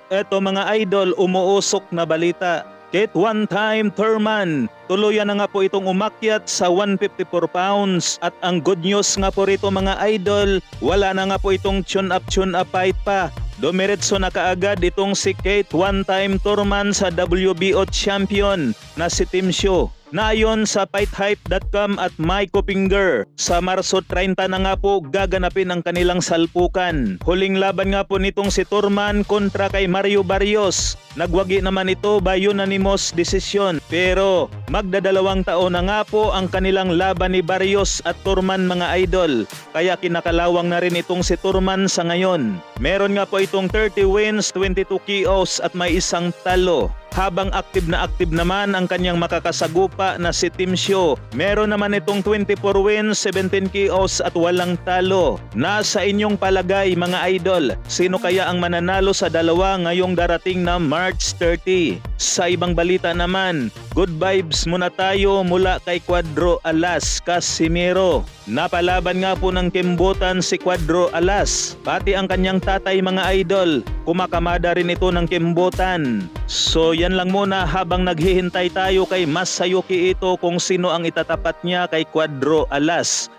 Eto mga idol, umuusok na balita. Kahit one-time Thurman, tuluyan na nga po itong umakyat sa 154 pounds. At ang good news nga po rito mga idol, wala na nga po itong tune-up fight pa. Dumiretso na kaagad itong si Kate one-time Thurman sa WBO champion na si Tim Shaw. Naayon sa fighthype.com at Mike Coppinger, sa Marso 30 na nga po gaganapin ang kanilang salpukan. Huling laban nga po nitong si Thurman kontra kay Mario Barrios. Nagwagi naman ito by unanimous decision. Pero magdadalawang taon na nga po ang kanilang laban ni Barrios at Thurman mga idol. Kaya kinakalawang na rin itong si Thurman sa ngayon. Meron nga po itong 30 wins, 22 KOs at may isang talo. Habang active naman ang kanyang makakasagupa na si Tim Shaw. Meron naman itong 24 wins, 17 KOs at walang talo. Nasa inyong palagay mga idol, sino kaya ang mananalo sa dalawa ngayong darating na March 30? Sa ibang balita naman, good vibes muna tayo mula kay Cuadro Alas Casimiro. Napalaban nga po ng kimbutan si Cuadro Alas. Pati ang kanyang tatay mga idol, kumakamada rin ito ng kimbutan. So yan lang muna habang naghihintay tayo kay Masayuki Ito kung sino ang itatapat niya kay Cuadro Alas.